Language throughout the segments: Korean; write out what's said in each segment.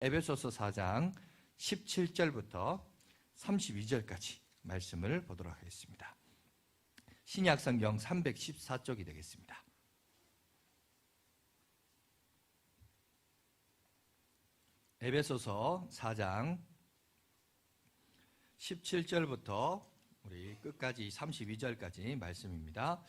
에베소서 4장 17절부터 32절까지 말씀을 보도록 하겠습니다. 신약성경 314쪽이 되겠습니다. 에베소서 4장 17절부터 우리 끝까지 32절까지 말씀입니다.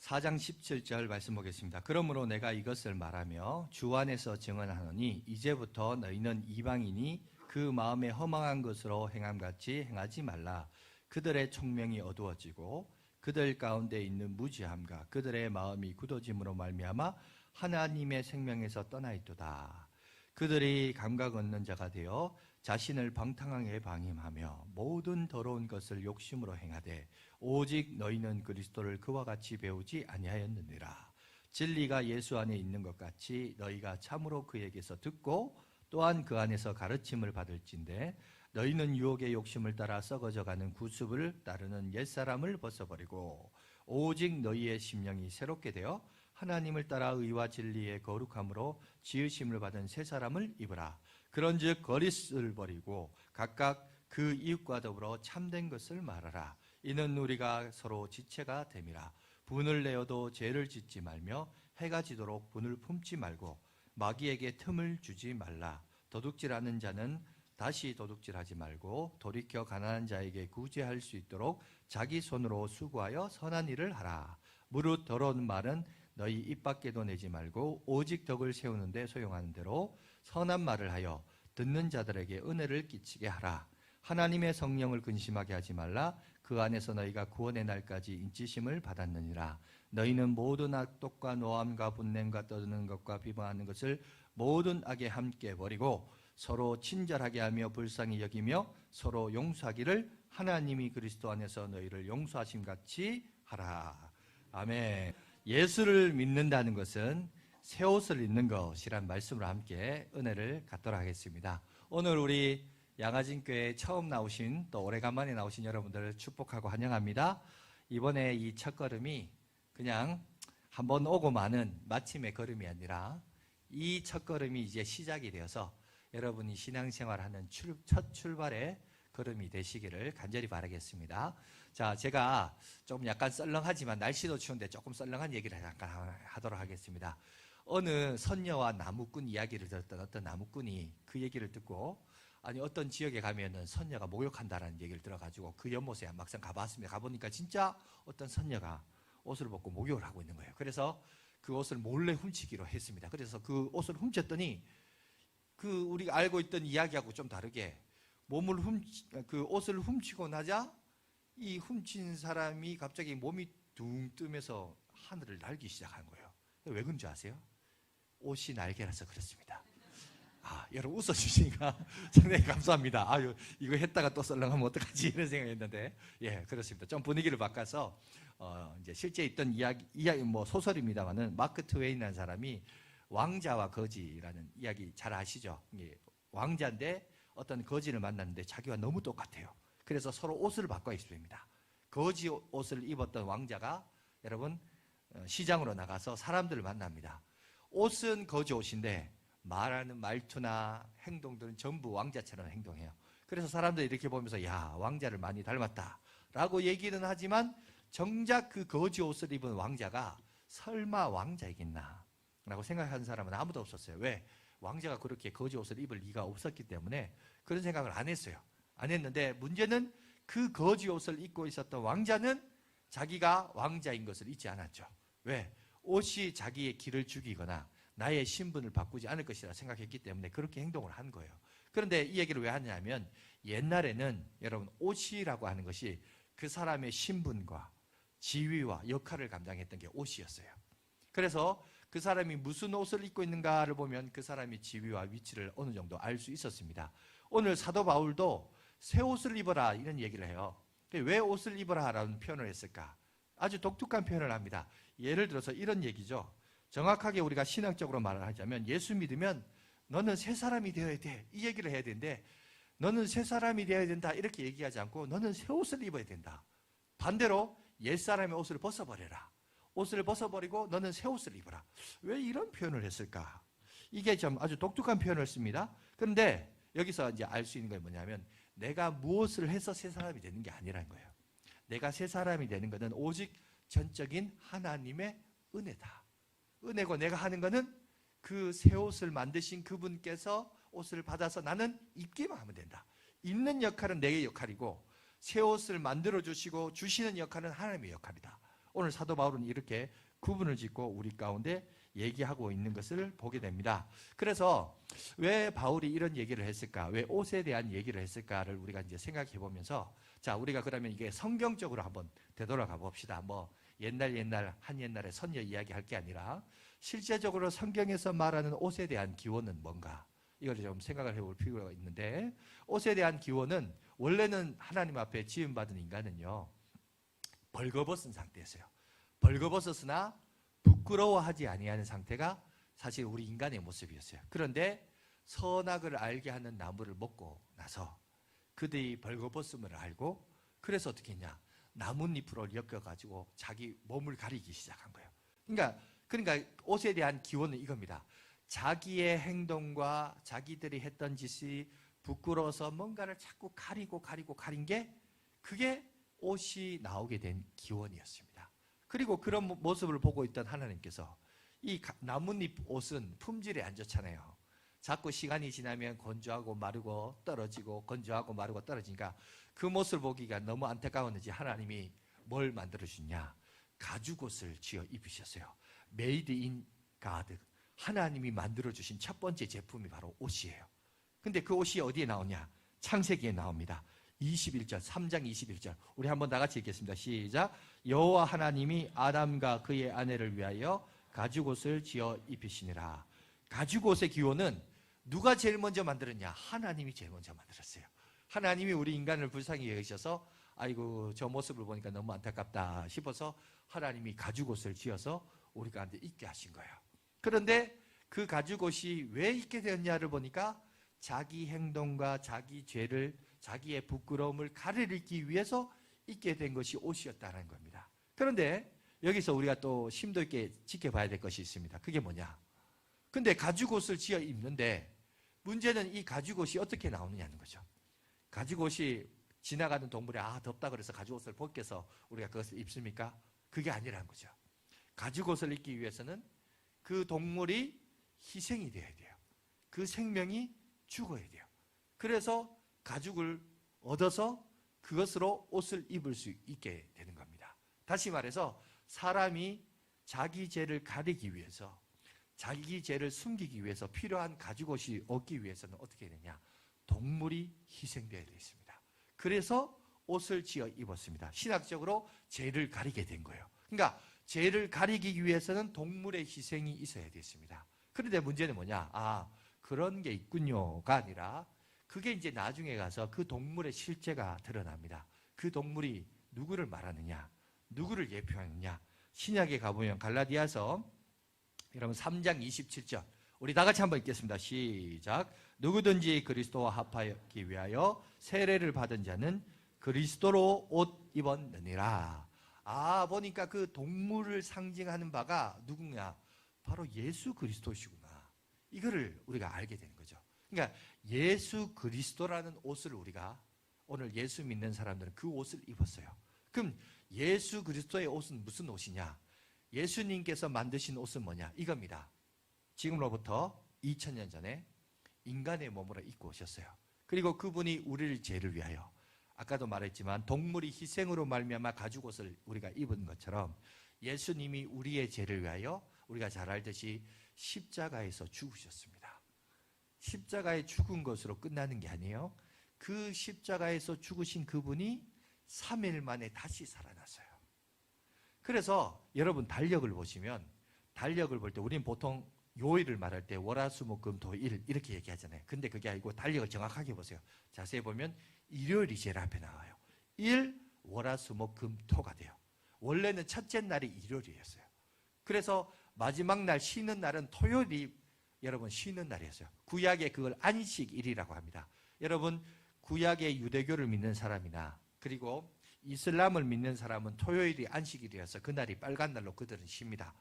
4장 17절 말씀 보겠습니다. 그러므로 내가 이것을 말하며 주 안에서 증언하노니 이제부터 너희는 이방인이 그 마음에 허망한 것으로 행함같이 행하지 말라. 그들의 총명이 어두워지고 그들 가운데 있는 무지함과 그들의 마음이 굳어짐으로 말미암아 하나님의 생명에서 떠나 있도다. 그들이 감각 없는 자가 되어 자신을 방탕하게 방임하며 모든 더러운 것을 욕심으로 행하되 오직 너희는 그리스도를 그와 같이 배우지 아니하였느니라. 진리가 예수 안에 있는 것 같이 너희가 참으로 그에게서 듣고 또한 그 안에서 가르침을 받을진대 너희는 유혹의 욕심을 따라 썩어져가는 구습을 따르는 옛사람을 벗어버리고 오직 너희의 심령이 새롭게 되어 하나님을 따라 의와 진리의 거룩함으로 지으심을 받은 새 사람을 입으라. 그런즉 거짓을 버리고 각각 그 이웃과 더불어 참된 것을 말하라. 이는 우리가 서로 지체가 됨이라. 분을 내어도 죄를 짓지 말며 해가 지도록 분을 품지 말고 마귀에게 틈을 주지 말라. 도둑질하는 자는 다시 도둑질하지 말고 돌이켜 가난한 자에게 구제할 수 있도록 자기 손으로 수고하여 선한 일을 하라. 무릇 더러운 말은 너희 입 밖에도 내지 말고 오직 덕을 세우는 데 소용하는 대로 선한 말을 하여 듣는 자들에게 은혜를 끼치게 하라. 하나님의 성령을 근심하게 하지 말라. 그 안에서 너희가 구원의 날까지 인치심을 받았느니라. 너희는 모든 악독과 노함과 분냄과 떠드는 것과 비방하는 것을 모든 악에 함께 버리고 서로 친절하게 하며 불쌍히 여기며 서로 용서하기를 하나님이 그리스도 안에서 너희를 용서하심 같이 하라. 아멘. 예수를 믿는다는 것은 새 옷을 입는 것이란 말씀으로 함께 은혜를 갖도록 하겠습니다. 오늘 우리 양화진교회에 처음 나오신 또 오래간만에 나오신 여러분들을 축복하고 환영합니다. 이번에 이 첫걸음이 그냥 한번 오고 마는 마침의 걸음이 아니라 이 첫걸음이 이제 시작이 되어서 여러분이 신앙생활하는 첫 출발의 걸음이 되시기를 간절히 바라겠습니다. 자, 제가 좀 약간 썰렁하지만 날씨도 추운데 조금 썰렁한 얘기를 잠깐 하도록 하겠습니다. 어느 선녀와 나무꾼 이야기를 들었던 어떤 나무꾼이 그 얘기를 듣고 아니 어떤 지역에 가면은 선녀가 목욕한다라는 얘기를 들어가지고 그 연못에 막상 가봤습니다. 가보니까 진짜 어떤 선녀가 옷을 벗고 목욕을 하고 있는 거예요. 그래서 그 옷을 몰래 훔치기로 했습니다. 그래서 그 옷을 훔쳤더니 그 우리가 알고 있던 이야기하고 좀 다르게 그 옷을 훔치고 나자 이 훔친 사람이 갑자기 몸이 둥 뜨면서 하늘을 날기 시작한 거예요. 왜 그런지 아세요? 옷이 날개라서 그렇습니다. 여러분 웃어주시니까 상당히 감사합니다. 아유, 이거 했다가 또 썰렁하면 어떡하지? 이런 생각했는데, 예, 그렇습니다. 좀 분위기를 바꿔서, 이제 실제 있던 이야기, 소설입니다만은, 마크 트웨인이라는 사람이 왕자와 거지라는 이야기 잘 아시죠? 왕자인데 어떤 거지를 만났는데 자기와 너무 똑같아요. 그래서 서로 옷을 바꿔 입습니다. 거지 옷을 입었던 왕자가 여러분, 시장으로 나가서 사람들을 만납니다. 옷은 거지 옷인데, 말하는 말투나 행동들은 전부 왕자처럼 행동해요. 그래서 사람들이 이렇게 보면서 야, 왕자를 많이 닮았다 라고 얘기는 하지만 정작 그 거지 옷을 입은 왕자가 설마 왕자이겠나 라고 생각하는 사람은 아무도 없었어요. 왜? 왕자가 그렇게 거지 옷을 입을 리가 없었기 때문에 그런 생각을 안 했어요. 안 했는데 문제는 그 거지 옷을 입고 있었던 왕자는 자기가 왕자인 것을 잊지 않았죠. 왜? 옷이 자기의 길을 죽이거나 나의 신분을 바꾸지 않을 것이라 생각했기 때문에 그렇게 행동을 한 거예요. 그런데 이 얘기를 왜 하냐면 옛날에는 여러분 옷이라고 하는 것이 그 사람의 신분과 지위와 역할을 감당했던 게 옷이었어요. 그래서 그 사람이 무슨 옷을 입고 있는가를 보면 그 사람의 지위와 위치를 어느 정도 알 수 있었습니다. 오늘 사도 바울도 새 옷을 입어라 이런 얘기를 해요. 왜 옷을 입어라 라는 표현을 했을까? 아주 독특한 표현을 합니다. 예를 들어서 이런 얘기죠. 정확하게 우리가 신앙적으로 말을 하자면 예수 믿으면 너는 새 사람이 되어야 돼 이 얘기를 해야 되는데 너는 새 사람이 되어야 된다 이렇게 얘기하지 않고 너는 새 옷을 입어야 된다. 반대로 옛사람의 옷을 벗어버려라. 옷을 벗어버리고 너는 새 옷을 입어라. 왜 이런 표현을 했을까? 이게 좀 아주 독특한 표현을 씁니다. 그런데 여기서 이제 알 수 있는 게 뭐냐면 내가 무엇을 해서 새 사람이 되는 게 아니라는 거예요. 내가 새 사람이 되는 것은 오직 전적인 하나님의 은혜다. 은혜고 내가 하는 것은 그 새 옷을 만드신 그분께서 옷을 받아서 나는 입기만 하면 된다. 입는 역할은 내 역할이고 새 옷을 만들어 주시고 주시는 역할은 하나님의 역할이다. 오늘 사도 바울은 이렇게 구분을 짓고 우리 가운데 얘기하고 있는 것을 보게 됩니다. 그래서 왜 바울이 이런 얘기를 했을까? 왜 옷에 대한 얘기를 했을까를 우리가 이제 생각해 보면서 자, 우리가 그러면 이게 성경적으로 한번 되돌아가 봅시다. 뭐 옛날 한 옛날에 선녀 이야기 할 게 아니라 실제적으로 성경에서 말하는 옷에 대한 기원은 뭔가? 이걸 좀 생각을 해볼 필요가 있는데 옷에 대한 기원은 원래는 하나님 앞에 지음받은 인간은요 벌거벗은 상태였어요. 벌거벗었으나 부끄러워하지 아니하는 상태가 사실 우리 인간의 모습이었어요. 그런데 선악을 알게 하는 나무를 먹고 나서 그들이 벌거벗음을 알고 그래서 어떻게 했냐? 나뭇잎으로 엮여가지고 자기 몸을 가리기 시작한 거예요. 그러니까 옷에 대한 기원은 이겁니다. 자기의 행동과 자기들이 했던 짓이 부끄러워서 뭔가를 자꾸 가린 게 그게 옷이 나오게 된 기원이었습니다. 그리고 그런 모습을 보고 있던 하나님께서 이 나뭇잎 옷은 품질이 안 좋잖아요. 자꾸 시간이 지나면 건조하고 마르고 떨어지고 건조하고 마르고 떨어지니까 그 모습을 보기가 너무 안타까웠는지 하나님이 뭘 만들어주냐? 가죽옷을 지어 입으셨어요. Made in God. 하나님이 만들어주신 첫 번째 제품이 바로 옷이에요. 근데 그 옷이 어디에 나오냐? 창세기에 나옵니다. 21절, 3장 21절. 우리 한번 다 같이 읽겠습니다. 시작. 여호와 하나님이 아담과 그의 아내를 위하여 가죽옷을 지어 입히시니라. 가죽옷의 기원은 누가 제일 먼저 만들었냐? 하나님이 제일 먼저 만들었어요. 하나님이 우리 인간을 불쌍히 여기셔서 아이고 저 모습을 보니까 너무 안타깝다 싶어서 하나님이 가죽옷을 지어서 우리 가운데 입게 하신 거예요. 그런데 그 가죽옷이 왜 입게 되었냐를 보니까 자기 행동과 자기 죄를 자기의 부끄러움을 가리기 위해서 입게 된 것이 옷이었다는 겁니다. 그런데 여기서 우리가 또 심도 있게 지켜봐야 될 것이 있습니다. 그게 뭐냐? 근데 가죽옷을 지어 입는데 문제는 이 가죽옷이 어떻게 나오느냐는 거죠. 가죽옷이 지나가는 동물이 덥다 그래서 가죽옷을 벗겨서 우리가 그것을 입습니까? 그게 아니라는 거죠. 가죽옷을 입기 위해서는 그 동물이 희생이 돼야 돼요. 그 생명이 죽어야 돼요. 그래서 가죽을 얻어서 그것으로 옷을 입을 수 있게 되는 겁니다. 다시 말해서 사람이 자기 죄를 가리기 위해서 자기 죄를 숨기기 위해서 필요한 가죽옷이 얻기 위해서는 어떻게 되냐? 동물이 희생되어야 되겠습니다. 그래서 옷을 지어 입었습니다. 신학적으로 죄를 가리게 된 거예요. 그러니까 죄를 가리기 위해서는 동물의 희생이 있어야 됐습니다. 그런데 문제는 뭐냐? 그런 게 있군요가 아니라 그게 이제 나중에 가서 그 동물의 실제가 드러납니다. 그 동물이 누구를 말하느냐? 누구를 예표하느냐? 신약에 가보면 갈라디아서 여러분 3장 27절 우리 다 같이 한번 읽겠습니다. 시작. 누구든지 그리스도와 합하기 위하여 세례를 받은 자는 그리스도로 옷 입었느니라. 보니까 그 동물을 상징하는 바가 누구냐? 바로 예수 그리스도시구나. 이거를 우리가 알게 되는 거죠. 그러니까 예수 그리스도라는 옷을 우리가 오늘 예수 믿는 사람들은 그 옷을 입었어요. 그럼 예수 그리스도의 옷은 무슨 옷이냐? 예수님께서 만드신 옷은 뭐냐? 이겁니다. 지금으로부터 2000년 전에 인간의 몸으로 입고 오셨어요. 그리고 그분이 우리를 죄를 위하여 아까도 말했지만 동물이 희생으로 말미암아 가죽옷을 우리가 입은 것처럼 예수님이 우리의 죄를 위하여 우리가 잘 알듯이 십자가에서 죽으셨습니다. 십자가에 죽은 것으로 끝나는 게 아니에요. 그 십자가에서 죽으신 그분이 3일 만에 다시 살아났어요. 그래서 여러분 달력을 보시면 달력을 볼 때 우리는 보통 요일을 말할 때 월화수목금토일 이렇게 얘기하잖아요. 근데 그게 아니고 달력을 정확하게 보세요. 자세히 보면 일요일이 제일 앞에 나와요. 일, 월화수목금토가 돼요. 원래는 첫째 날이 일요일이었어요. 그래서 마지막 날 쉬는 날은 토요일이 여러분 쉬는 날이었어요. 구약에 그걸 안식일이라고 합니다. 여러분 구약의 유대교를 믿는 사람이나 그리고 이슬람을 믿는 사람은 토요일이 안식일이어서 그날이 빨간 날로 그들은 쉽니다.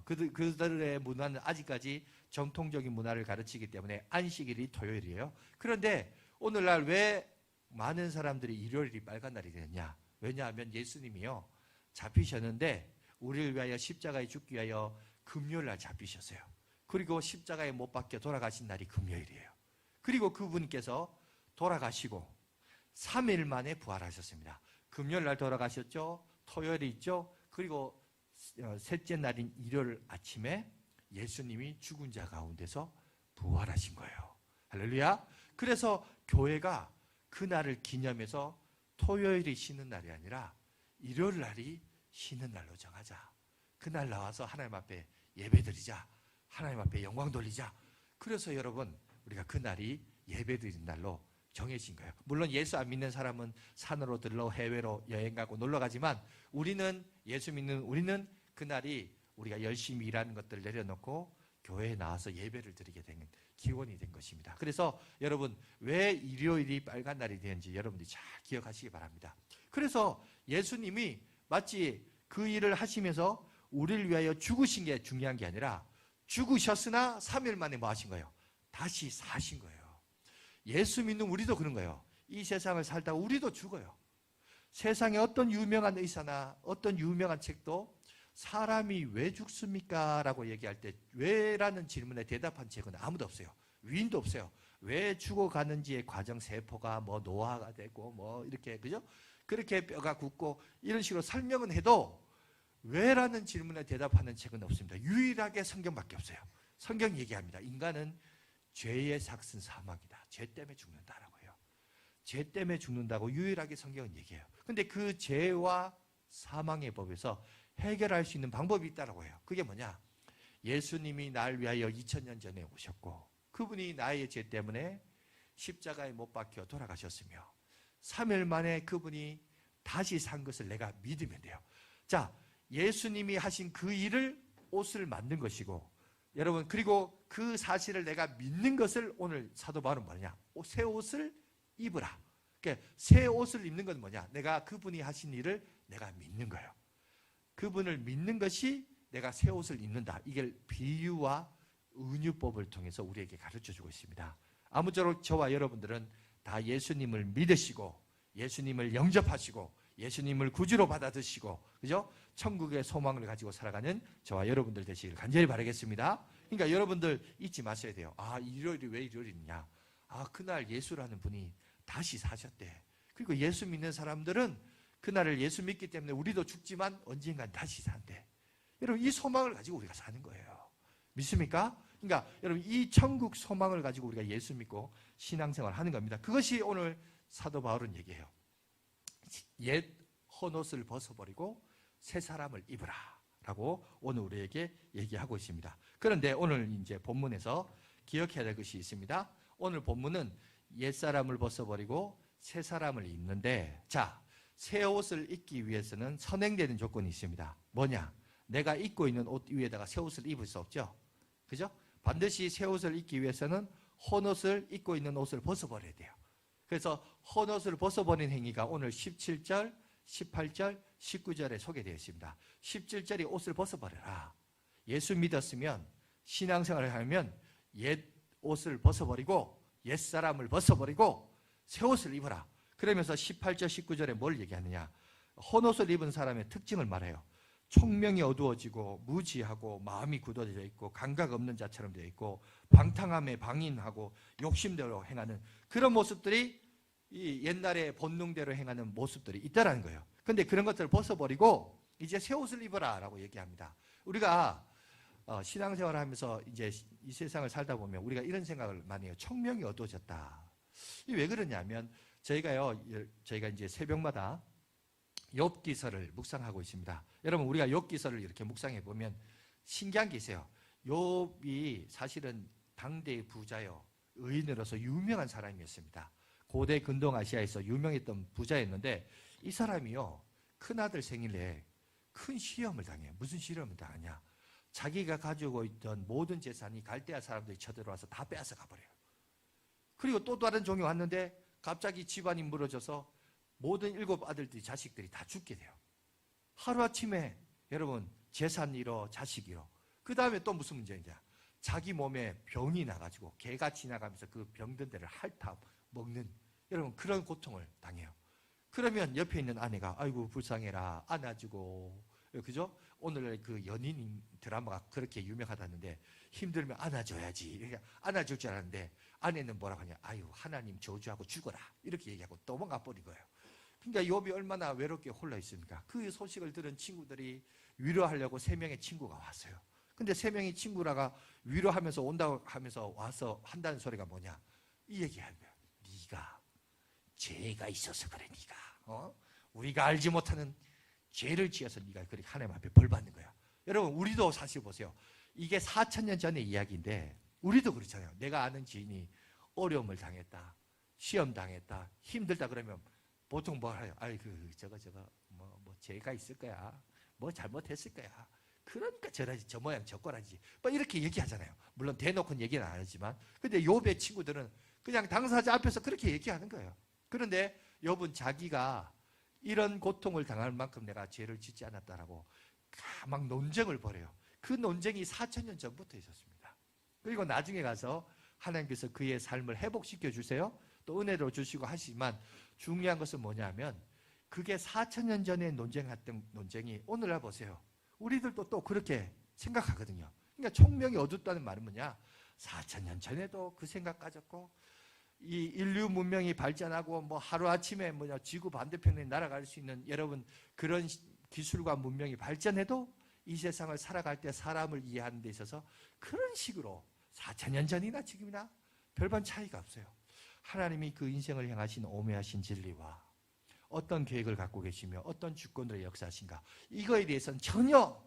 그들의 문화는 아직까지 정통적인 문화를 가르치기 때문에 안식일이 토요일이에요. 그런데 오늘날 왜 많은 사람들이 일요일이 빨간 날이 되느냐? 왜냐하면 예수님이요 잡히셨는데 우리를 위하여 십자가에 죽기 위하여 금요일 날 잡히셨어요. 그리고 십자가에 못 박혀 돌아가신 날이 금요일이에요. 그리고 그분께서 돌아가시고 3일 만에 부활하셨습니다. 금요일 날 돌아가셨죠. 토요일이 있죠. 그리고 셋째 날인 일요일 아침에 예수님이 죽은 자 가운데서 부활하신 거예요. 할렐루야. 그래서 교회가 그날을 기념해서 토요일이 쉬는 날이 아니라 일요일 날이 쉬는 날로 정하자. 그날 나와서 하나님 앞에 예배드리자. 하나님 앞에 영광 돌리자. 그래서 여러분 우리가 그날이 예배드리는 날로 정해진 거예요. 물론 예수 안 믿는 사람은 산으로 들러 해외로 여행 가고 놀러 가지만 우리는 예수 믿는 우리는 그날이 우리가 열심히 일하는 것들을 내려놓고 교회에 나와서 예배를 드리게 된 기원이 된 것입니다. 그래서 여러분 왜 일요일이 빨간 날이 되는지 여러분들이 잘 기억하시기 바랍니다. 그래서 예수님이 마치 그 일을 하시면서 우리를 위하여 죽으신 게 중요한 게 아니라 죽으셨으나 3일 만에 뭐 하신 거예요? 다시 사신 거예요. 예수 믿는 우리도 그런 거예요. 이 세상을 살다가 우리도 죽어요. 세상에 어떤 유명한 의사나 어떤 유명한 책도 사람이 왜 죽습니까? 라고 얘기할 때 왜라는 질문에 대답한 책은 아무도 없어요. 위인도 없어요. 왜 죽어가는지의 과정 세포가 뭐 노화가 되고 뭐 이렇게 그죠? 그렇게 뼈가 굳고 이런 식으로 설명은 해도 왜라는 질문에 대답하는 책은 없습니다. 유일하게 성경밖에 없어요. 성경 얘기합니다. 인간은 죄의 삭은 사망이다. 죄 때문에 죽는다라고 해요. 죄 때문에 죽는다고 유일하게 성경은 얘기해요. 근데 그 죄와 사망의 법에서 해결할 수 있는 방법이 있다라고 해요. 그게 뭐냐? 예수님이 날 위하여 2000년 전에 오셨고 그분이 나의 죄 때문에 십자가에 못 박혀 돌아가셨으며 3일 만에 그분이 다시 산 것을 내가 믿으면 돼요. 자, 예수님이 하신 그 일을 옷을 만든 것이고 여러분 그리고 그 사실을 내가 믿는 것을 오늘 사도 바울은 뭐냐? 새 옷을 입으라. 그러니까 새 옷을 입는 건 뭐냐? 내가 그분이 하신 일을 내가 믿는 거예요. 그분을 믿는 것이 내가 새 옷을 입는다. 이게 비유와 은유법을 통해서 우리에게 가르쳐주고 있습니다. 아무쪼록 저와 여러분들은 다 예수님을 믿으시고 예수님을 영접하시고 예수님을 구주로 받아드시고 그죠? 천국의 소망을 가지고 살아가는 저와 여러분들 되시길 간절히 바라겠습니다. 그러니까 여러분들 잊지 마셔야 돼요. 아, 일요일이 왜 일요일이냐? 아, 그날 예수라는 분이 다시 사셨대. 그리고 예수 믿는 사람들은 그날을 예수 믿기 때문에 우리도 죽지만 언젠간 다시 산대. 여러분 이 소망을 가지고 우리가 사는 거예요. 믿습니까? 그러니까 여러분 이 천국 소망을 가지고 우리가 예수 믿고 신앙생활을 하는 겁니다. 그것이 오늘 사도 바울은 얘기해요. 옛 헌옷을 벗어버리고 새 사람을 입으라 라고 오늘 우리에게 얘기하고 있습니다. 그런데 오늘 이제 본문에서 기억해야 될 것이 있습니다. 오늘 본문은 옛 사람을 벗어버리고 새 사람을 입는데 자, 새 옷을 입기 위해서는 선행되는 조건이 있습니다. 뭐냐? 내가 입고 있는 옷 위에다가 새 옷을 입을 수 없죠. 그죠? 반드시 새 옷을 입기 위해서는 헌옷을 입고 있는 옷을 벗어버려야 돼요. 그래서 헌옷을 벗어버리는 행위가 오늘 17절, 18절, 19절에 소개되어 있습니다. 17절이 옷을 벗어버려라. 예수 믿었으면 신앙생활을 하면 옛 옷을 벗어버리고 옛 사람을 벗어버리고 새 옷을 입어라. 그러면서 18절, 19절에 뭘 얘기하느냐? 헌옷을 입은 사람의 특징을 말해요. 총명이 어두워지고 무지하고 마음이 굳어져 있고 감각 없는 자처럼 되어 있고 방탕함에 방인하고 욕심대로 행하는 그런 모습들이 이 옛날에 본능대로 행하는 모습들이 있다라는 거예요. 그런데 그런 것들을 벗어버리고 이제 새 옷을 입어라 라고 얘기합니다. 우리가 신앙생활을 하면서 이제 이 세상을 살다 보면 우리가 이런 생각을 많이 해요. 총명이 어두워졌다. 이게 왜 그러냐면 저희가 이제 새벽마다 욥기서를 묵상하고 있습니다. 여러분 우리가 욥기서를 이렇게 묵상해 보면 신기한 게 있어요. 욥이 사실은 당대의 부자요 의인으로서 유명한 사람이었습니다. 고대 근동아시아에서 유명했던 부자였는데 이 사람이요 큰아들 생일에 큰 시험을 당해요. 무슨 시험을 당하냐? 자기가 가지고 있던 모든 재산이 갈대아 사람들이 쳐들어와서 다 빼앗아 가버려요. 그리고 또 다른 종이 왔는데 갑자기 집안이 무너져서 모든 7 아들들이 자식들이 다 죽게 돼요. 하루아침에 여러분 재산 잃어, 자식 잃어. 그 다음에 또 무슨 문제냐? 자기 몸에 병이 나가지고 개가 지나가면서 그 병든 데를 핥아 먹는, 여러분 그런 고통을 당해요. 그러면 옆에 있는 아내가 아이고 불쌍해라 안아주고, 그죠? 오늘 그 연인 드라마가 그렇게 유명하다는데 힘들면 안아줘야지 이렇게 안아줄 줄 알았는데 아내는 뭐라고 하냐? 아유 하나님 저주하고 죽어라 이렇게 얘기하고 도망가 버린 거예요. 그러니까 욥이 얼마나 외롭게 홀라 있습니까? 그 소식을 들은 친구들이 위로하려고 3명의 친구가 왔어요. 근데 3명의 친구라가 위로하면서 온다고 하면서 와서 한다는 소리가 뭐냐? 이 얘기하는 거야. 네가 죄가 있어서 그래. 네가 우리가 알지 못하는 죄를 지어서 네가 그렇게 하나님 앞에 벌 받는 거야. 여러분 우리도 사실 보세요. 이게 4,000년 전의 이야기인데 우리도 그렇잖아요. 내가 아는 지인이 어려움을 당했다, 시험 당했다, 힘들다 그러면 보통 뭐 해요? 아이 저거 뭐 죄가 있을 거야, 뭐 잘못했을 거야. 그러니까 저라지 저 모양 저 꼬라지 뭐 이렇게 얘기하잖아요. 물론 대놓고는 얘기는 안 하지만, 근데 욥의 친구들은 그냥 당사자 앞에서 그렇게 얘기하는 거예요. 그런데 욥은 자기가 이런 고통을 당할 만큼 내가 죄를 짓지 않았다라고 막 논쟁을 벌여요. 그 논쟁이 4,000년 전부터 있었습니다. 그리고 나중에 가서 하나님께서 그의 삶을 회복시켜 주세요. 또 은혜로 주시고 하시지만 중요한 것은 뭐냐면 그게 4,000년 전에 논쟁했던 논쟁이 오늘날 보세요. 우리들도 또 그렇게 생각하거든요. 그러니까 총명이 어둡다는 말은 뭐냐? 4,000년 전에도 그 생각 가졌고 이 인류 문명이 발전하고 뭐 하루아침에 지구 반대편에 날아갈 수 있는 여러분 그런 기술과 문명이 발전해도 이 세상을 살아갈 때 사람을 이해하는 데 있어서 그런 식으로 4,000년 전이나 지금이나 별반 차이가 없어요. 하나님이 그 인생을 향하신 오묘하신 진리와 어떤 계획을 갖고 계시며 어떤 주권으로 역사하신가, 이거에 대해서는 전혀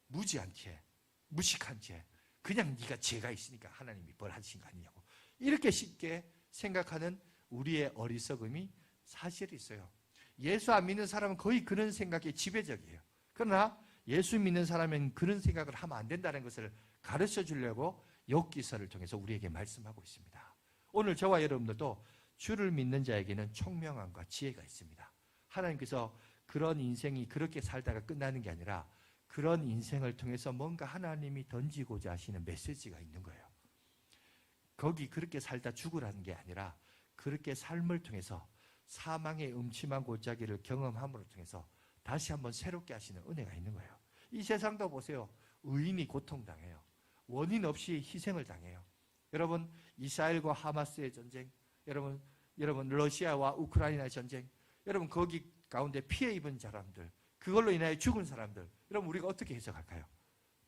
무지한 채, 무식한 채 그냥 네가 죄가 있으니까 하나님이 벌하신 거 아니냐고 이렇게 쉽게 생각하는 우리의 어리석음이 사실이 있어요. 예수 안 믿는 사람은 거의 그런 생각에 지배적이에요. 그러나 예수 믿는 사람은 그런 생각을 하면 안 된다는 것을 가르쳐 주려고 욥기서를 통해서 우리에게 말씀하고 있습니다. 오늘 저와 여러분들도 주를 믿는 자에게는 총명함과 지혜가 있습니다. 하나님께서 그런 인생이 그렇게 살다가 끝나는 게 아니라 그런 인생을 통해서 뭔가 하나님이 던지고자 하시는 메시지가 있는 거예요. 거기 그렇게 살다 죽으라는 게 아니라 그렇게 삶을 통해서 사망의 음침한 골짜기를 경험함으로 통해서 다시 한번 새롭게 하시는 은혜가 있는 거예요. 이 세상도 보세요. 의인이 고통당해요. 원인 없이 희생을 당해요. 여러분 이스라엘과 하마스의 전쟁, 여러분 러시아와 우크라이나의 전쟁, 여러분 거기 가운데 피해 입은 사람들, 그걸로 인하여 죽은 사람들, 여러분 우리가 어떻게 해석할까요?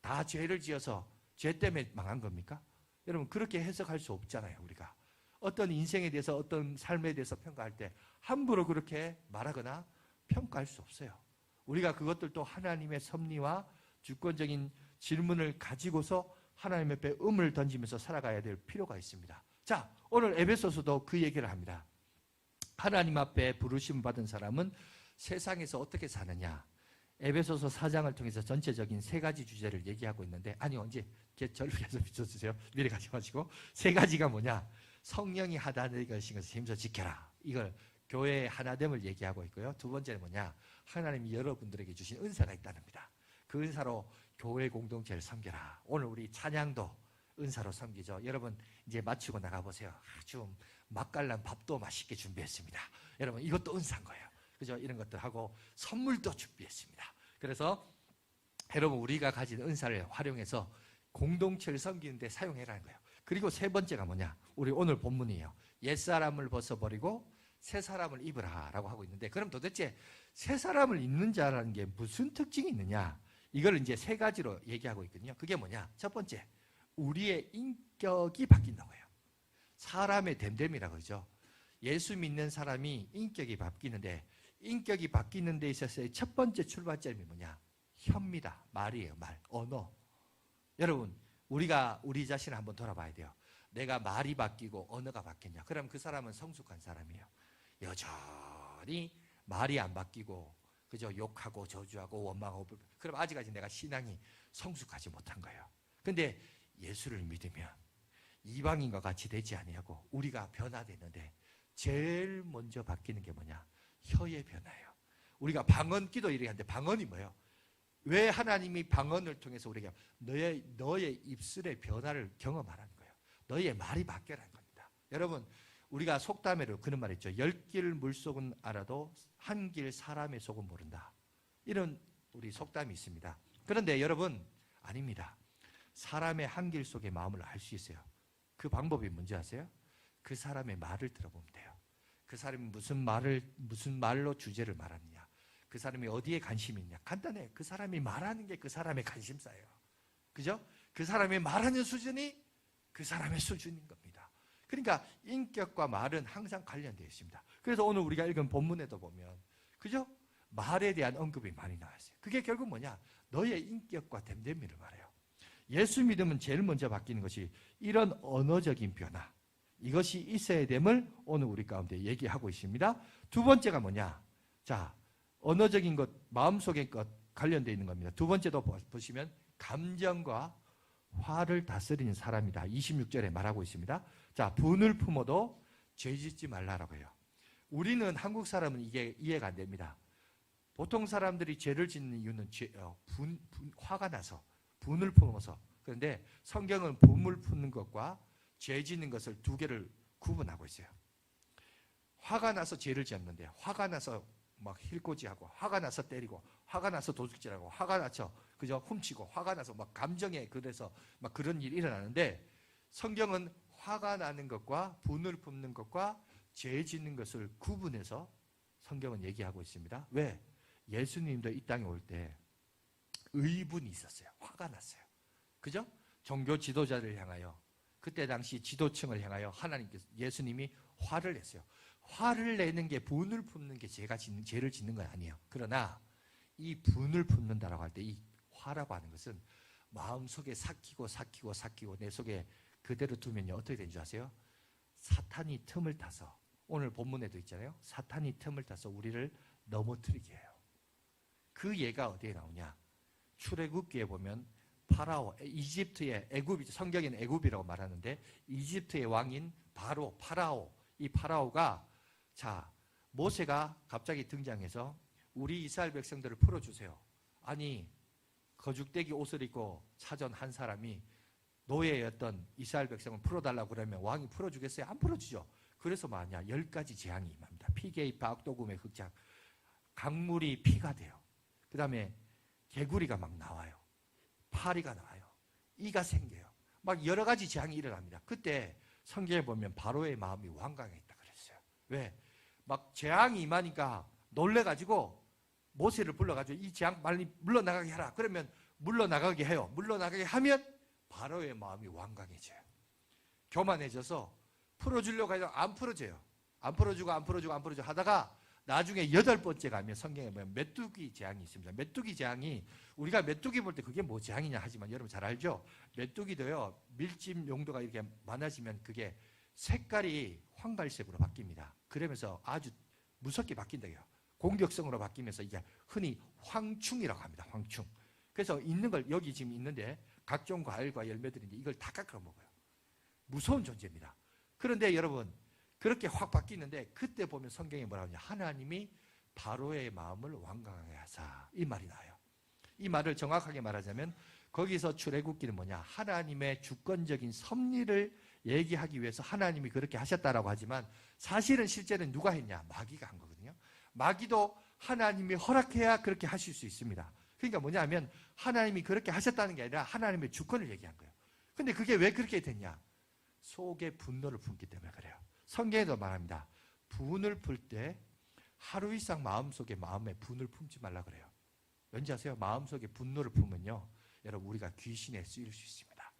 다 죄를 지어서 죄 때문에 망한 겁니까? 여러분 그렇게 해석할 수 없잖아요. 우리가 어떤 인생에 대해서 어떤 삶에 대해서 평가할 때 함부로 그렇게 말하거나 평가할 수 없어요. 우리가 그것들도 하나님의 섭리와 주권적인 질문을 가지고서 하나님 앞에 음을 던지면서 살아가야 될 필요가 있습니다. 자, 오늘 에베소서도 그 얘기를 합니다. 하나님 앞에 부르심 받은 사람은 세상에서 어떻게 사느냐. 에베소서 4장을 통해서 전체적인 3가지 주제를 얘기하고 있는데, 아니 언제 저를 계속 비춰주세요. 미리 가지 마시고 3가지가 뭐냐. 성령이 하나되게 하신 것을 힘써 지켜라. 이걸 교회의 하나됨을 얘기하고 있고요. 2번째는 뭐냐. 하나님이 여러분들에게 주신 은사가 있다는 겁니다. 그 은사로 교회 공동체를 섬겨라. 오늘 우리 찬양도 은사로 섬기죠. 여러분 이제 마치고 나가보세요. 아주 맛깔난 밥도 맛있게 준비했습니다. 여러분 이것도 은사인 거예요. 그죠? 이런 것들 하고 선물도 준비했습니다. 그래서 여러분 우리가 가진 은사를 활용해서 공동체를 섬기는 데 사용해라는 거예요. 그리고 3번째가 뭐냐. 우리 오늘 본문이에요. 옛사람을 벗어버리고 새 사람을 입으라 라고 하고 있는데, 그럼 도대체 새 사람을 입는 자라는 게 무슨 특징이 있느냐. 이걸 이제 3가지로 얘기하고 있거든요. 그게 뭐냐. 첫 번째, 우리의 인격이 바뀐다고 해요. 사람의 됨됨이라고 그러죠. 예수 믿는 사람이 인격이 바뀌는데, 인격이 바뀌는 데 있어서의 첫 번째 출발점이 뭐냐. 혀입니다. 말이에요. 말, 언어. 여러분 우리가 우리 자신을 한번 돌아봐야 돼요. 내가 말이 바뀌고 언어가 바뀌냐. 그럼 그 사람은 성숙한 사람이에요. 여전히 말이 안 바뀌고 그죠? 욕하고 저주하고 원망하고, 그럼 아직까지 내가 신앙이 성숙하지 못한 거예요. 근데 예수를 믿으면 이방인과 같이 되지 아니하고 우리가 변화됐는데 제일 먼저 바뀌는 게 뭐냐? 혀의 변화예요. 우리가 방언 기도 이렇게 하는데 방언이 뭐예요? 왜 하나님이 방언을 통해서 우리에게 너의 입술의 변화를 경험하라는 거예요. 너의 말이 바뀌라는 겁니다. 여러분, 우리가 속담에로 그런 말 있죠. 10길 물속은 알아도 한 길 사람의 속은 모른다. 이런 우리 속담이 있습니다. 그런데 여러분, 아닙니다. 사람의 한 길 속의 마음을 알 수 있어요. 그 방법이 뭔지 아세요? 그 사람의 말을 들어보면 돼요. 그 사람이 무슨 말로 주제를 말하느냐, 그 사람이 어디에 관심이 있냐. 간단해. 그 사람이 말하는 게 그 사람의 관심사예요. 그죠? 그 사람이 말하는 수준이 그 사람의 수준인 겁니다. 그러니까 인격과 말은 항상 관련되어 있습니다. 그래서 오늘 우리가 읽은 본문에도 보면, 그죠? 말에 대한 언급이 많이 나왔어요. 그게 결국 뭐냐? 너의 인격과 됨됨이를 말해요. 예수 믿으면 제일 먼저 바뀌는 것이 이런 언어적인 변화, 이것이 있어야 됨을 오늘 우리 가운데 얘기하고 있습니다. 두 번째가 뭐냐? 자, 언어적인 것, 마음속의 것 관련되어 있는 겁니다. 두 번째도 보시면 감정과 화를 다스리는 사람이다. 26절에 말하고 있습니다. 자, 분을 품어도 죄짓지 말라라고 해요. 우리는 한국 사람은 이게 이해가 안 됩니다. 보통 사람들이 죄를 짓는 이유는 화가 나서, 분을 품어서. 그런데 성경은 분을 품는 것과 죄 짓는 것을 두 개를 구분하고 있어요. 화가 나서 죄를 짓는데, 화가 나서 막 힐꼬지하고, 화가 나서 때리고, 화가 나서 도둑질하고, 화가 나서 그저 훔치고, 화가 나서 막 감정에 그래서 막 그런 일이 일어나는데, 성경은 화가 나는 것과 분을 품는 것과 죄 짓는 것을 구분해서 성경은 얘기하고 있습니다. 왜? 예수님도 이 땅에 올 때 의분이 있었어요. 화가 났어요. 그죠? 종교 지도자를 향하여, 그때 당시 지도층을 향하여 하나님께서, 예수님이 화를 냈어요. 화를 내는 게, 분을 품는 게 죄를 짓는 건 아니에요. 그러나 이 분을 품는다라고 할 때 이 화라고 하는 것은 마음속에 삭히고 내 속에 그대로 두면요, 어떻게 되는 줄 아세요? 사탄이 틈을 타서, 오늘 본문에도 있잖아요. 사탄이 틈을 타서 우리를 넘어뜨리게 해요. 그 예가 어디에 나오냐? 출애굽기에 보면 파라오, 이집트의 애굽이죠. 성경에는 애굽이라고 말하는데 이집트의 왕인 파라오, 이 파라오가, 자, 모세가 갑자기 등장해서 우리 이스라엘 백성들을 풀어주세요. 아니, 거죽대기 옷을 입고 찾아온 한 사람이 노예였던 이스라엘 백성을 풀어달라고 그러면 왕이 풀어주겠어요? 안 풀어주죠. 그래서 뭐냐? 10가지 재앙이 임합니다. 피개입, 악도금의 흑작, 강물이 피가 돼요. 그 다음에 개구리가 막 나와요. 파리가 나와요. 이가 생겨요. 막 여러 가지 재앙이 일어납니다. 그때 성경에 보면 바로의 마음이 완강했다 그랬어요. 왜? 막 재앙이 임하니까 놀래가지고 모세를 불러가지고 이 재앙 빨리 물러나가게 하라. 그러면 물러나가게 해요. 물러나가게 하면 바로의 마음이 완강해져요. 교만해져서 풀어주려고 해도 안 풀어져요. 안 풀어주고 하다가 나중에 8번째 가면 성경에 보면 메뚜기 재앙이 있습니다. 메뚜기 재앙이, 우리가 메뚜기 볼 때 그게 뭐 재앙이냐 하지만 여러분 잘 알죠? 메뚜기도요, 밀집 용도가 이렇게 많아지면 그게 색깔이 황갈색으로 바뀝니다. 그러면서 아주 무섭게 바뀐다고요. 공격성으로 바뀌면서 이게 흔히 황충이라고 합니다. 황충. 그래서 있는 걸, 여기 지금 있는데 각종 과일과 열매들인데 이걸 다 깎아 먹어요. 무서운 존재입니다. 그런데 여러분, 그렇게 확 바뀌는데 그때 보면 성경에 뭐라고 하냐? 하나님이 바로의 마음을 완강하게 하사, 이 말이 나와요. 이 말을 정확하게 말하자면 거기서 출애굽기는 뭐냐? 하나님의 주권적인 섭리를 얘기하기 위해서 하나님이 그렇게 하셨다라고 하지만 사실은 실제는 누가 했냐? 마귀가 한 거거든요. 마귀도 하나님이 허락해야 그렇게 하실 수 있습니다. 그러니까 뭐냐면 하나님이 그렇게 하셨다는 게 아니라 하나님의 주권을 얘기한 거예요. 근데 그게 왜 그렇게 됐냐? 속에 분노를 품기 때문에 그래요. 성경에도 말합니다. 분을 풀 때 하루 이상 마음에 분을 품지 말라 그래요. 왠지 아세요? 마음속에 분노를 품으면요, 여러분, 우리가 귀신에 쓰일 수 있습니다.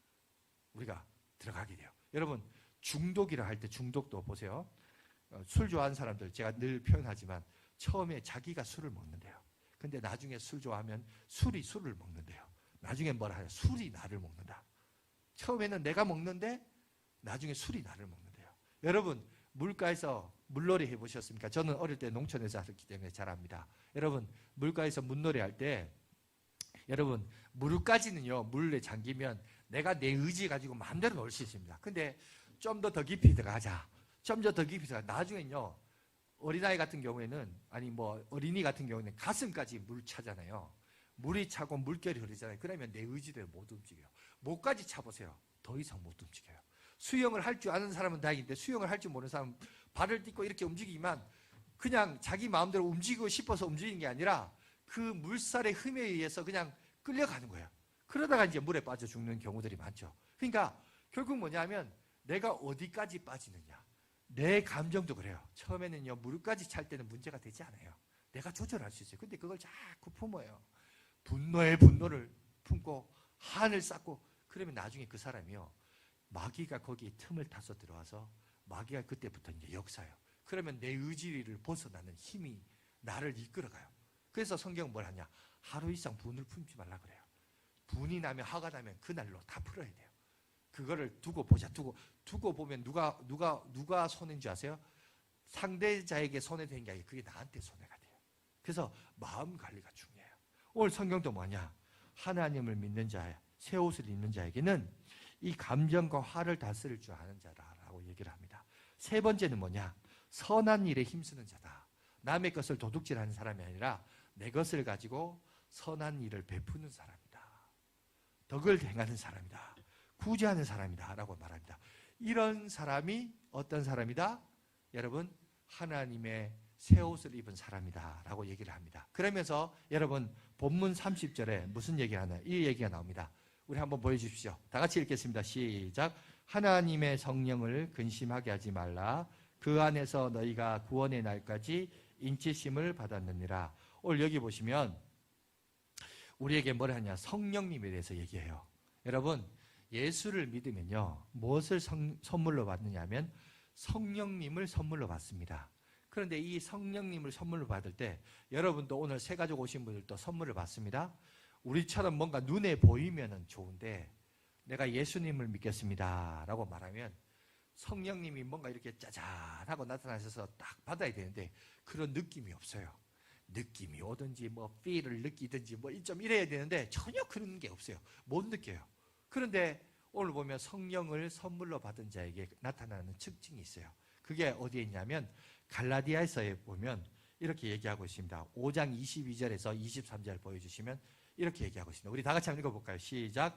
우리가 들어가게 돼요. 여러분, 중독이라 할 때 중독도 보세요. 술 좋아하는 사람들, 제가 늘 표현하지만 처음에 자기가 술을 먹는데요. 근데 나중에 술 좋아하면 술이 술을 먹는데요. 나중에 뭐라 해요? 술이 나를 먹는다. 처음에는 내가 먹는데 나중에 술이 나를 먹는데요. 여러분, 물가에서 물놀이 해보셨습니까? 저는 어릴 때 농촌에서 살았기 때문에 잘 압니다. 여러분, 물가에서 물놀이 할 때 여러분, 무릎까지는요, 물에 잠기면 내가 내 의지 가지고 마음대로 놀 수 있습니다. 근데 좀 더 깊이 들어가자. 좀 더 깊이 들어가. 나중엔요, 어린아이 같은 경우에는, 아니 뭐 어린이 같은 경우에는 가슴까지 물 차잖아요. 물이 차고 물결이 흐르잖아요. 그러면 내 의지대로 못 움직여요. 목까지 차보세요. 더 이상 못 움직여요. 수영을 할 줄 아는 사람은 다행인데 수영을 할 줄 모르는 사람은 발을 딛고 이렇게 움직이기만 그냥 자기 마음대로 움직이고 싶어서 움직이는 게 아니라 그 물살의 흠에 의해서 그냥 끌려가는 거예요. 그러다가 이제 물에 빠져 죽는 경우들이 많죠. 그러니까 결국 뭐냐면 내가 어디까지 빠지느냐. 내 감정도 그래요. 처음에는요, 물까지 찰 때는 문제가 되지 않아요. 내가 조절할 수 있어요. 근데 그걸 자꾸 품어요. 분노의 분노를 품고 한을 쌓고 그러면 나중에 그 사람이요, 마귀가 거기 틈을 타서 들어와서 마귀가 그때부터 이제 역사예요. 그러면 내 의지를 벗어나는 힘이 나를 이끌어가요. 그래서 성경은 뭘 하냐? 하루 이상 분을 품지 말라 그래요. 분이 나면, 화가 나면 그날로 다 풀어야 돼요. 그거를 두고 보자. 두고 보면 누가 손해인 줄 아세요? 상대자에게 손해된 게 아니라 그게 나한테 손해가 돼요. 그래서 마음 관리가 중요해요. 오늘 성경도 뭐냐? 하나님을 믿는 자, 새 옷을 입는 자에게는 이 감정과 화를 다스릴 줄 아는 자라라고 얘기를 합니다. 세 번째는 뭐냐? 선한 일에 힘쓰는 자다. 남의 것을 도둑질하는 사람이 아니라 내 것을 가지고 선한 일을 베푸는 사람이다. 덕을 행하는 사람이다. 구제하는 사람이다 라고 말합니다. 이런 사람이 어떤 사람이다? 여러분, 하나님의 새 옷을 입은 사람이다 라고 얘기를 합니다. 그러면서 여러분 본문 30절에 무슨 얘기가 하나요? 이 얘기가 나옵니다. 우리 한번 보여주십시오. 다 같이 읽겠습니다. 시작. 하나님의 성령을 근심하게 하지 말라. 그 안에서 너희가 구원의 날까지 인치심을 받았느니라. 오늘 여기 보시면 우리에게 뭘 하냐? 성령님에 대해서 얘기해요. 여러분, 예수를 믿으면요, 무엇을 선물로 받느냐 하면 성령님을 선물로 받습니다. 그런데 이 성령님을 선물로 받을 때 여러분도 오늘 새 가족 오신 분들도 선물을 받습니다. 우리처럼 뭔가 눈에 보이면 좋은데 내가 예수님을 믿겠습니다 라고 말하면 성령님이 뭔가 이렇게 짜잔하고 나타나셔서 딱 받아야 되는데 그런 느낌이 없어요. 느낌이 오든지 뭐 feel을 느끼든지 뭐 좀 이래야 되는데 전혀 그런 게 없어요. 못 느껴요. 그런데 오늘 보면 성령을 선물로 받은 자에게 나타나는 특징이 있어요. 그게 어디에 있냐면 갈라디아서에 보면 이렇게 얘기하고 있습니다. 5장 22절에서 23절 보여주시면 이렇게 얘기하고 있습니다. 우리 다 같이 한번 읽어볼까요? 시작.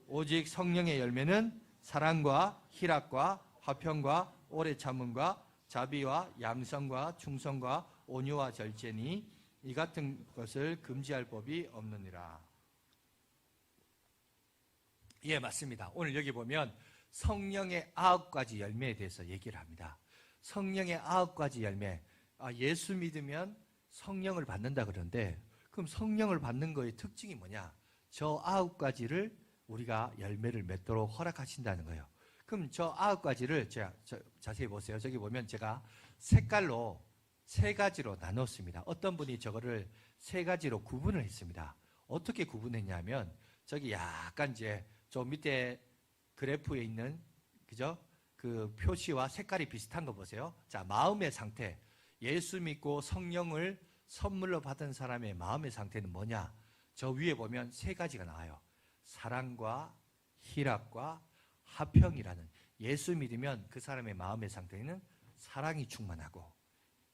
오직 성령의 열매는 사랑과 희락과 화평과 오래 참음과 자비와 양성과 충성과 온유와 절제니 이 같은 것을 금지할 법이 없느니라. 예, 맞습니다. 오늘 여기 보면 성령의 9가지 열매에 대해서 얘기를 합니다. 성령의 9가지 열매. 예수 믿으면 성령을 받는다 그러는데 그럼 성령을 받는 거의 특징이 뭐냐? 저 9가지를 우리가 열매를 맺도록 허락하신다는 거예요. 그럼 저 9가지를 자세히 보세요. 저기 보면 제가 색깔로 3가지로 나눴습니다. 어떤 분이 저거를 3가지로 구분을 했습니다. 어떻게 구분했냐면 저기 약간 이제 저 밑에 그래프에 있는 그죠? 그 표시와 색깔이 비슷한 거 보세요. 자, 마음의 상태. 예수 믿고 성령을 선물로 받은 사람의 마음의 상태는 뭐냐? 저 위에 보면 3가지가 나와요. 사랑과 희락과 화평이라는, 예수 믿으면 그 사람의 마음의 상태에는 사랑이 충만하고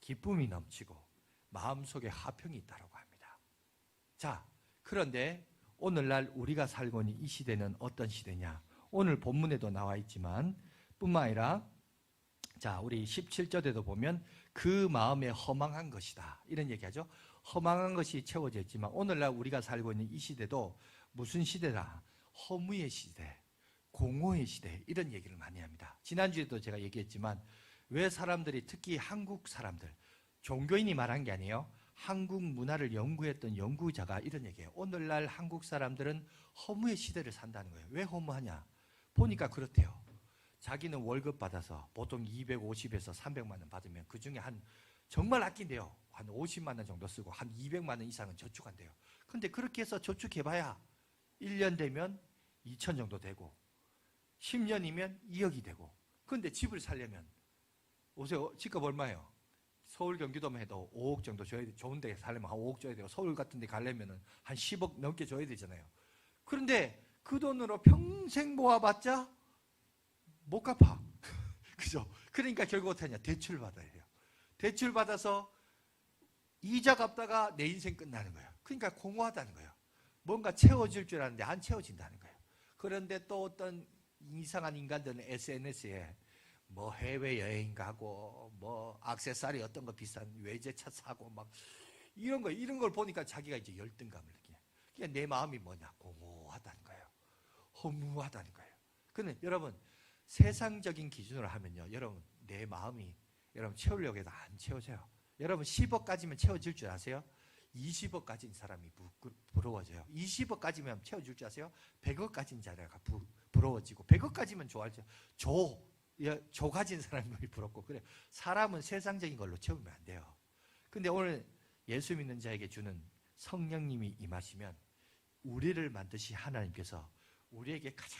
기쁨이 넘치고 마음속에 화평이 있다고 합니다. 자, 그런데 오늘날 우리가 살고 있는 이 시대는 어떤 시대냐? 오늘 본문에도 나와 있지만 뿐만 아니라 자, 우리 17절에도 보면 그 마음에 허망한 것이다 이런 얘기하죠. 허망한 것이 채워져 있지만 오늘날 우리가 살고 있는 이 시대도 무슨 시대다? 허무의 시대, 공허의 시대 이런 얘기를 많이 합니다. 지난주에도 제가 얘기했지만 왜 사람들이 특히 한국 사람들, 종교인이 말한 게 아니에요. 한국 문화를 연구했던 연구자가 이런 얘기해요. 오늘날 한국 사람들은 허무의 시대를 산다는 거예요. 왜 허무하냐? 보니까 그렇대요. 자기는 월급 받아서 보통 250에서 300만 원 받으면 그중에 한 정말 아낀대요. 한 50만 원 정도 쓰고 한 200만 원 이상은 저축한대요. 근데 그렇게 해서 저축해봐야 1년 되면 2천 정도 되고 10년이면 2억이 되고, 그런데 집을 살려면 오세요. 집값 얼마예요? 서울 경기도만 해도 5억 정도 줘야 돼. 좋은 데 살려면 한 5억 줘야 되고 서울 같은 데 가려면 한 10억 넘게 줘야 되잖아요. 그런데 그 돈으로 평생 모아봤자 못 갚아. 그죠? 그러니까 결국 어떻게 하냐? 대출 받아야 돼요. 대출 받아서 이자 갚다가 내 인생 끝나는 거예요. 그러니까 공허하다는 거예요. 뭔가 채워질 줄 알았는데 안 채워진다는 거예요. 그런데 또 어떤 이상한 인간들은 SNS에 뭐 해외여행 가고 뭐 액세서리 어떤 거 비싼 외제차 사고 막 이런 걸 보니까 자기가 이제 열등감을 느껴요. 그러니까 내 마음이 뭐냐? 공허하다는 거예요. 허무하다는 거예요. 근데 여러분 세상적인 기준으로 하면요, 여러분 내 마음이 여러분 채우려고 해도 안 채워져요. 여러분 10억까지면 채워질 줄 아세요? 20억 가진 사람이 부러워져요. 20억 가지면 채워줄 줄 아세요? 100억 가진 자가 부러워지고 100억 가지면 좋아하죠. 조 가진 사람이 부럽고 그래. 사람은 세상적인 걸로 채우면 안 돼요. 근데 오늘 예수 믿는 자에게 주는 성령님이 임하시면 우리를 만드신 하나님께서 우리에게 가장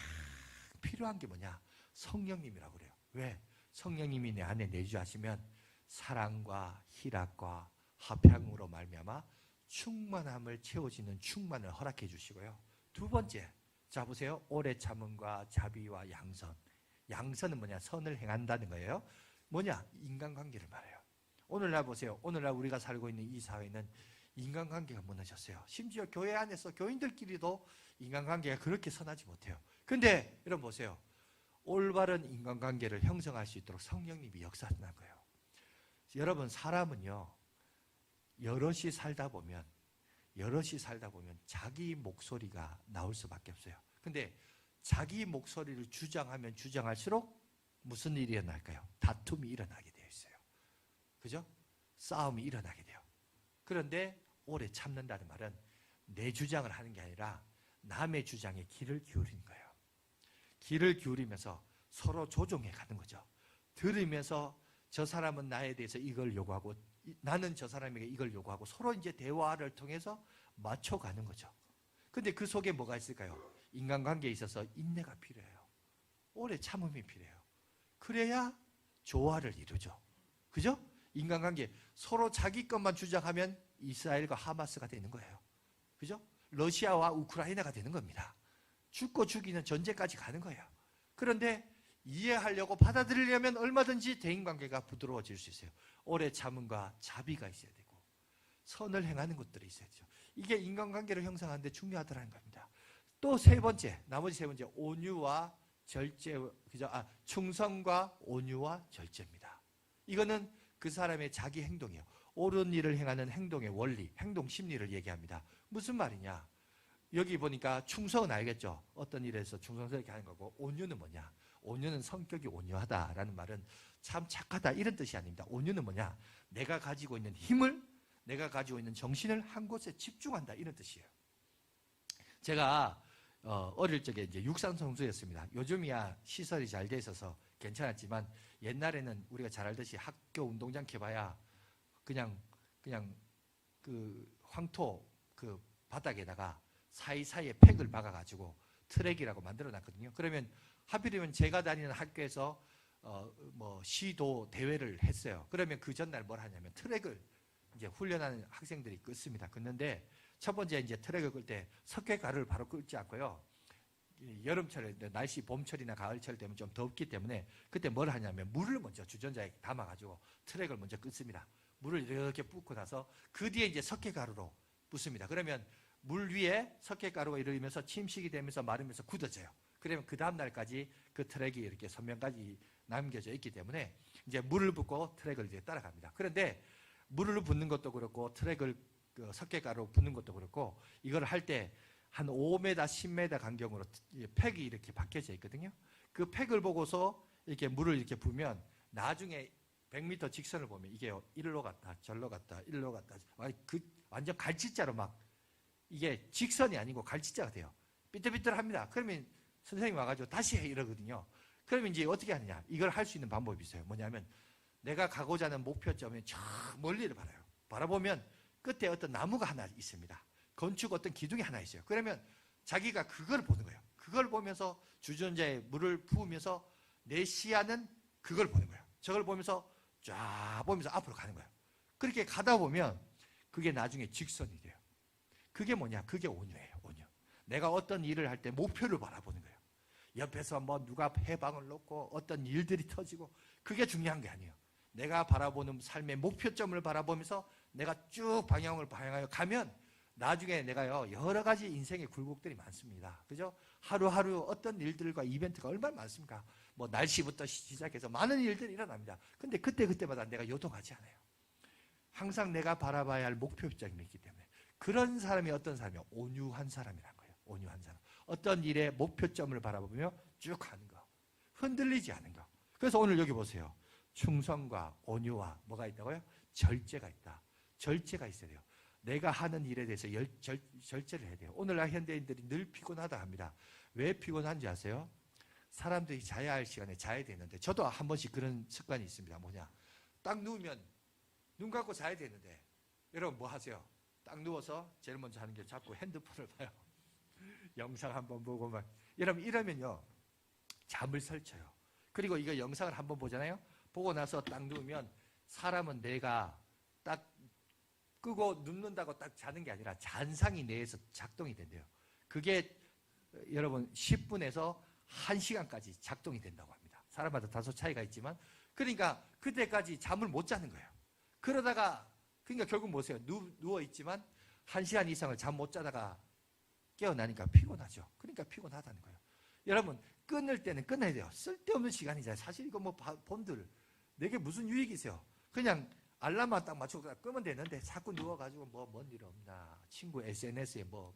필요한 게 뭐냐? 성령님이라고 그래요. 왜? 성령님이 내 안에 내주하시면 사랑과 희락과 화평으로 말미암아 충만함을 채워지는 충만을 허락해 주시고요. 두 번째, 자 보세요. 오래 참음과 자비와 양선. 양선은 뭐냐? 선을 행한다는 거예요. 뭐냐? 인간관계를 말해요. 오늘날 보세요. 오늘날 우리가 살고 있는 이 사회는 인간관계가 무너졌어요. 심지어 교회 안에서 교인들끼리도 인간관계가 그렇게 선하지 못해요. 근데 여러분 보세요. 올바른 인간관계를 형성할 수 있도록 성령님이 역사하는 거예요. 여러분 사람은요, 여럿이 살다 보면 자기 목소리가 나올 수밖에 없어요. 근데 자기 목소리를 주장하면 주장할수록 무슨 일이 일어날까요? 다툼이 일어나게 되어 있어요. 그죠? 싸움이 일어나게 돼요. 그런데 오래 참는다는 말은 내 주장을 하는 게 아니라 남의 주장에 귀를 기울이는 거예요. 귀를 기울이면서 서로 조종해 가는 거죠. 들으면서 저 사람은 나에 대해서 이걸 요구하고 나는 저 사람에게 이걸 요구하고 서로 이제 대화를 통해서 맞춰가는 거죠. 근데 그 속에 뭐가 있을까요? 인간관계에 있어서 인내가 필요해요. 오래 참음이 필요해요. 그래야 조화를 이루죠. 그죠? 인간관계 서로 자기 것만 주장하면 이스라엘과 하마스가 되는 거예요. 그죠? 러시아와 우크라이나가 되는 겁니다. 죽고 죽이는 전쟁까지 가는 거예요. 그런데 이해하려고 받아들이려면 얼마든지 대인관계가 부드러워질 수 있어요. 오래 참음과 자비가 있어야 되고 선을 행하는 것들이 있어야죠. 이게 인간관계를 형성하는 데 중요하다는 겁니다. 또 세 번째, 나머지 세 번째, 온유와 절제, 그죠? 충성과 온유와 절제입니다. 이거는 그 사람의 자기 행동이에요. 옳은 일을 행하는 행동의 원리, 행동 심리를 얘기합니다. 무슨 말이냐? 여기 보니까 충성은 알겠죠? 어떤 일에서 충성스럽게 하는 거고, 온유는 뭐냐? 온유는 성격이 온유하다라는 말은 참 착하다 이런 뜻이 아닙니다. 온유는 뭐냐? 내가 가지고 있는 힘을, 내가 가지고 있는 정신을 한 곳에 집중한다 이런 뜻이에요. 제가 어릴 적에 이제 육상선수였습니다. 요즘이야 시설이 잘 돼 있어서 괜찮았지만 옛날에는 우리가 잘 알듯이 학교 운동장 캐봐야 그냥 그 황토 그 바닥에다가 사이사이에 팩을 박아가지고 트랙이라고 만들어놨거든요. 그러면 하필이면 제가 다니는 학교에서 뭐 시도 대회를 했어요. 그러면 그 전날 뭘 하냐면 트랙을 이제 훈련하는 학생들이 긋습니다. 긋는데 첫 번째 이제 트랙을 끌 때 석회가루를 바로 끓지 않고요. 여름철에 날씨 봄철이나 가을철 되면 좀 덥기 때문에 그때 뭘 하냐면 물을 먼저 주전자에 담아가지고 트랙을 먼저 긋습니다. 물을 이렇게 붓고 나서 그 뒤에 이제 석회가루로 붓습니다. 그러면 물 위에 석회가루가 이러면서 침식이 되면서 마르면서 굳어져요. 그러면 그 다음 날까지 그 트랙이 이렇게 선명까지 남겨져 있기 때문에 이제 물을 붓고 트랙을 이제 따라갑니다. 그런데 물을 붓는 것도 그렇고 트랙을 그 석회가루 붓는 것도 그렇고 이걸 할 때 한 5m, 10m 간격으로 팩이 이렇게 박혀져 있거든요. 그 팩을 보고서 이렇게 물을 이렇게 부으면 나중에 100m 직선을 보면 이게 일로 갔다 절로 갔다 일로 갔다 완전 갈치자로 막 이게 직선이 아니고 갈치자가 돼요. 삐뚤삐뚤합니다. 그러면 선생님이 와가지고 다시 해 이러거든요. 그러면 이제 어떻게 하느냐? 이걸 할 수 있는 방법이 있어요. 뭐냐면 내가 가고자 하는 목표점에 저 멀리를 바라요. 바라보면 끝에 어떤 나무가 하나 있습니다. 건축 어떤 기둥이 하나 있어요. 그러면 자기가 그걸 보는 거예요. 그걸 보면서 주전자에 물을 부으면서 내 시야는 그걸 보는 거예요. 저걸 보면서 쫙 보면서 앞으로 가는 거예요. 그렇게 가다 보면 그게 나중에 직선이 돼요. 그게 뭐냐? 그게 온유예요. 온유. 내가 어떤 일을 할 때 목표를 바라보는 거예요. 옆에서 뭐 누가 해방을 놓고 어떤 일들이 터지고 그게 중요한 게 아니에요. 내가 바라보는 삶의 목표점을 바라보면서 내가 쭉 방향을 방향하여 가면 나중에 내가요, 여러 가지 인생의 굴곡들이 많습니다. 그죠? 하루하루 어떤 일들과 이벤트가 얼마나 많습니까? 뭐 날씨부터 시작해서 많은 일들이 일어납니다. 근데 그때마다 내가 요동하지 않아요. 항상 내가 바라봐야 할 목표점이 있기 때문에. 그런 사람이 어떤 사람이요? 온유한 사람이란 거예요. 온유한 사람. 어떤 일에 목표점을 바라보며 쭉 가는 거. 흔들리지 않은 거. 그래서 오늘 여기 보세요. 충성과 온유와 뭐가 있다고요? 절제가 있다. 절제가 있어야 돼요. 내가 하는 일에 대해서 절제를 해야 돼요. 오늘날 현대인들이 늘 피곤하다 합니다. 왜 피곤한지 아세요? 사람들이 자야 할 시간에 자야 되는데, 저도 한 번씩 그런 습관이 있습니다. 뭐냐? 딱 누우면 눈 감고 자야 되는데, 여러분 뭐 하세요? 딱 누워서 제일 먼저 하는 게 자꾸 핸드폰을 봐요. 영상 한번 보고 막. 여러분 이러면요, 잠을 설쳐요. 그리고 이거 영상을 한번 보잖아요. 보고 나서 딱 누우면 사람은 내가 딱 끄고 눕는다고 딱 자는 게 아니라 잔상이 뇌에서 작동이 된대요. 그게 여러분 10분에서 1시간까지 작동이 된다고 합니다. 사람마다 다소 차이가 있지만, 그러니까 그때까지 잠을 못 자는 거예요. 그러다가 그러니까 결국 뭐세요? 누워 있지만 1시간 이상을 잠 못 자다가 깨어나니까 피곤하죠. 그러니까 피곤하다는 거예요. 여러분 끊을 때는 끊어야 돼요. 쓸데없는 시간이잖아요. 사실 이거 뭐 본들 내게 무슨 유익이세요? 그냥 알람만 딱 맞추고 끄면 되는데 자꾸 누워가지고 뭐 뭔 일 없나, 친구 SNS에 뭐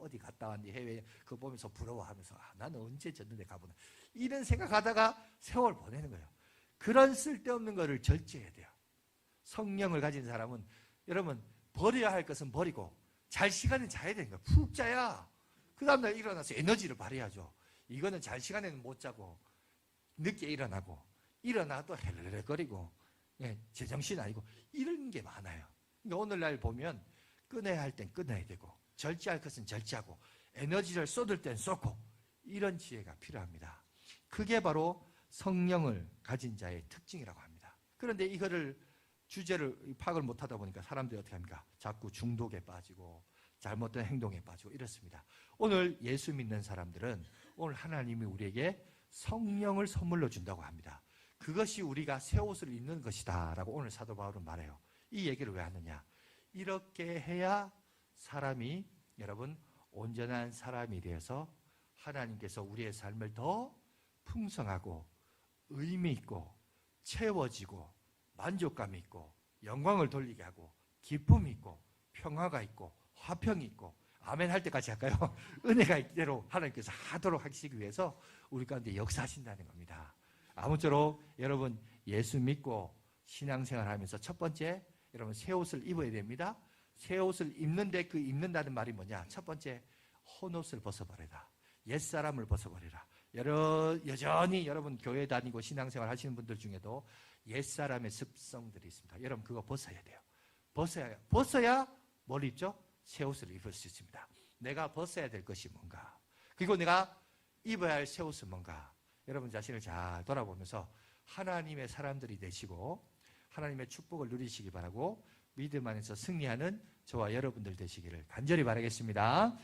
어디 갔다 왔니, 해외 그거 보면서 부러워하면서 나는 언제 졌는데 가보나, 이런 생각하다가 세월 보내는 거예요. 그런 쓸데없는 거를 절제해야 돼요. 성령을 가진 사람은 여러분 버려야 할 것은 버리고 잘 시간은 자야 되는 거예요. 푹 자야 그 다음날 일어나서 에너지를 발휘하죠. 이거는 잘 시간에는 못 자고 늦게 일어나고 일어나도 헬렐거리고 제정신 아니고 이런 게 많아요. 그러니까 오늘날 보면 끊어야 할 땐 끊어야 되고 절제할 것은 절제하고 에너지를 쏟을 땐 쏟고, 이런 지혜가 필요합니다. 그게 바로 성령을 가진 자의 특징이라고 합니다. 그런데 이거를 주제를 파악을 못하다 보니까 사람들이 어떻게 합니까? 자꾸 중독에 빠지고 잘못된 행동에 빠지고 이렇습니다. 오늘 예수 믿는 사람들은 오늘 하나님이 우리에게 성령을 선물로 준다고 합니다. 그것이 우리가 새 옷을 입는 것이다 라고 오늘 사도 바울은 말해요. 이 얘기를 왜 하느냐? 이렇게 해야 사람이 여러분 온전한 사람이 되어서 하나님께서 우리의 삶을 더 풍성하고 의미 있고 채워지고 만족감이 있고 영광을 돌리게 하고 기쁨이 있고 평화가 있고 화평이 있고, 아멘 할 때까지 할까요? 은혜가 있대로 하나님께서 하도록 하시기 위해서 우리 가운데 역사하신다는 겁니다. 아무쪼록 여러분 예수 믿고 신앙생활 하면서 첫 번째, 여러분 새 옷을 입어야 됩니다. 새 옷을 입는데 그 입는다는 말이 뭐냐? 첫 번째, 헌옷을 벗어버려라. 옛사람을 벗어버려라. 여전히 여러분 교회 다니고 신앙생활 하시는 분들 중에도 옛사람의 습성들이 있습니다. 여러분 그거 벗어야 돼요. 벗어야 뭘 입죠? 새 옷을 입을 수 있습니다. 내가 벗어야 될 것이 뭔가, 그리고 내가 입어야 할 새 옷은 뭔가, 여러분 자신을 잘 돌아보면서 하나님의 사람들이 되시고 하나님의 축복을 누리시기 바라고 믿음 안에서 승리하는 저와 여러분들 되시기를 간절히 바라겠습니다.